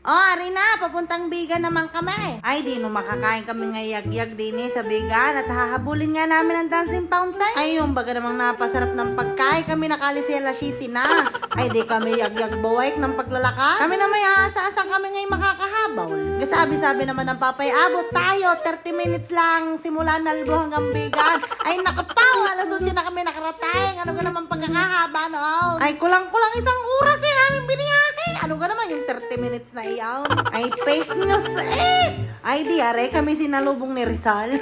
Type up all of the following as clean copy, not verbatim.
Oh, Arina, papuntang Bigan naman kami. Ay, di no makakain kami ngayagyag din sa Bigan at hahabulin nga namin ang dancing fountain. Ay, yung baga namang napasarap ng pagkain. Kami nakali si La City na. Ay, di kami yagyag buwayk ng paglalakad. Kami na may aasa-asang kami ngayon makakahabaw. Kasabi-sabi naman ng papay, abot tayo, 30 minutes lang simula Nalbo hanggang Bigan. Ay, nakapaw, alas 8 na kami nakaratay. Ano ka naman pagkakahaba, no? Ay, kulang-kulang isang oras aming biniyahe. Ano ka naman yung 30 minutes na iyaw? Ay, fake news Ay, di are kami sinalubong ni Rizal.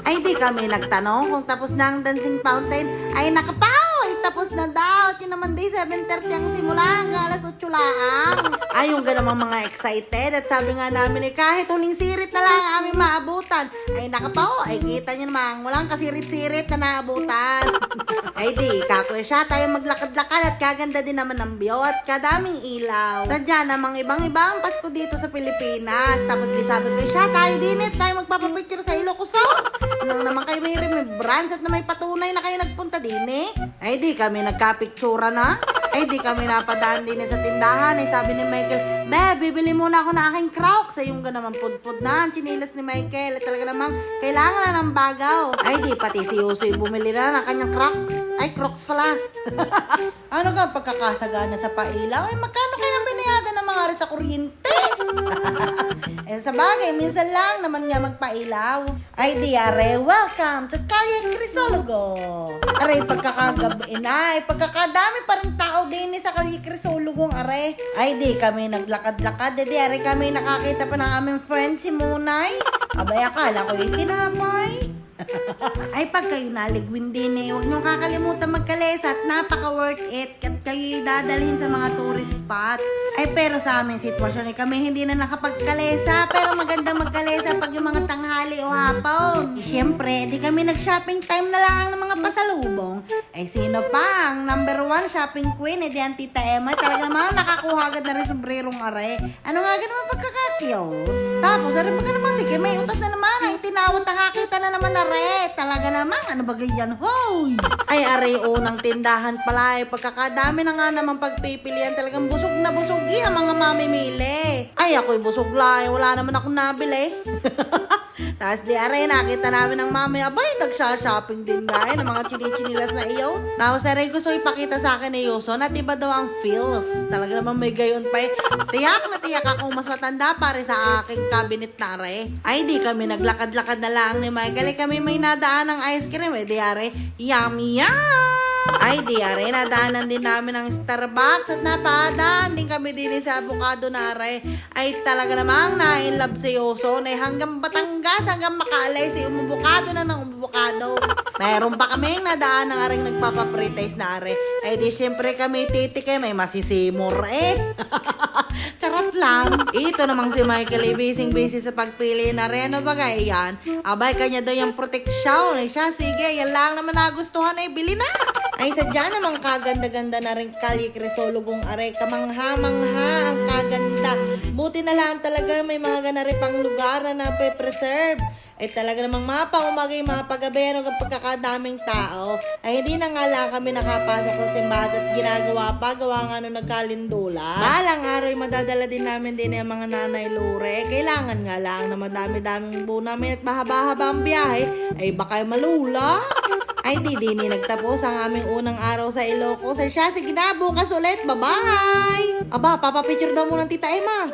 Ay, di kami nagtanong kung tapos na ang dancing fountain. Ay, nakapaw! Ay, tapos na daw. Yun naman di 7:30 ang simula hanggang alas 8 lang. Ay, yung ganamang mga excited. At sabi nga namin kahit huling sirit na lang ang aming maabutan. Ay, nakapaw. Ay, kita nyo naman. Walang kasirit-sirit na naabutan. Ay, di, kako siya. Tayo maglakad-lakad at kaganda din naman ng view at kadaming ilaw. Sadya namang ibang-ibang Pasko dito sa Pilipinas. Tapos di sabi ko siya, tayo dinit. Tayo magpapapicture sa Ilocos. Nang naman kayo may remembrance at na may patunay na kayo nagpunta din Ay, di kami nagka-pictura na. Ay, di kami napadaan din sa tindahan. Ay, sabi ni Michael, bibili muna ako na aking Crocs. Ay, yung ganamang pudpud na. Ang chinilas ni Michael. At talaga namang kailangan na ng bagaw. Ay, di pati si Usoy bumili na ng kanyang Crocs. Ay, Crocs pala. Ano ka pagkakasagana sa pailaw? Ay, magkano kaya binayada ng mga rin sa kuryente? Eh, sa bagay, minsan lang naman nga magpailaw. Ay, di are, welcome to Kalye Crisologo. Aray, pagkakagabi na. Ay, pagkakadami pa rin tao din sa Kalye Crisologong, are. Ay, di kami naglakad-lakad. Di are kami nakakita pa ng aming friend si Munay. Abay, akala ko yung tinapay. Ay, pag kayo naligwin din huwag niyong kakalimutan magkalesa at napaka-worth it at kayo dadalhin sa mga tourist spot. Ay, pero sa aming sitwasyon kami hindi na nakapagkalesa, pero maganda magkalesa pag yung mga tanghali o hapon. Siyempre, di kami nag-shopping time na lang ng mga pasalubong. Ay, sino pa ang number 1 shopping queen? Di ang Tita Emma. Talaga naman nakakuha agad na rin sombrerong are. Ano nga naman pagkakakiyot? Tapos, arin pa naman sige, may utas na naman. Ay, tinawat nakakita na naman are. Talaga naman, ano ba ganyan? Hoy! Ay, are, unang tindahan pala. Ay, pagkakadami na nga naman pagpipilian. Talagang busog na busog ang mga mamimili. Ay, ako'y busog lang. Wala naman akong nabili. Tapos di are, nakita namin ng mami, abay, nagsha-shopping din gaya ng mga chinichinilas na iyo. Tapos are, gusto ipakita sa akin ni Yuson at iba daw ang feels. Talaga naman may gayon pa Tiyak na tiyak akong mas matanda pare sa aking cabinet na are. Ay, di kami naglakad-lakad na lang ni Michael. Ay, kami may nadaan ng ice cream. Di are, yummy yum! Ay, di are, nadaanan din namin ang Starbucks at napadaan din kami din sa avocado na are. Ay, talaga namang na-inlove si Yuson. Ay, hanggang Batangas, hanggang makaalay si umubukado na ng umubukado. Mayroon pa kami nadaan ng aring nagpapapritize na are. Ay, di syempre kami titike, may masisimor Charot lang. Ito namang si Michael, busy sa pagpili na rin. Ano ba gaya yan? Abay, kanya daw yung protection. Ay, siya, sige, yan lang naman nagustuhan ay bili na. Ay, sadya namang kaganda-ganda na rin Kalye Crisologong are. Kamangha-mangha ang kaganda. Buti na lang talaga may mga ganari pang lugar na nape-preserve. Ay, talaga namang mapa-umagay, mapagabi, ano ang pagkakadaming tao. Ay, hindi na nga lang kami nakapasok sa simbahan at ginagawa pa, gawa nga nung nagkalindula. Balang araw, madadala din namin din yung mga nanay lure. Kailangan nga lang na madami-daming buo namin at mahaba-haba ang biyahe. Ay, baka malula. Ay, di nagtapos ang aming unang araw sa Ilocos. Ay, siya, sige na, bukas ulit. Bye-bye! Aba, papapicture daw muna ng Tita Emma.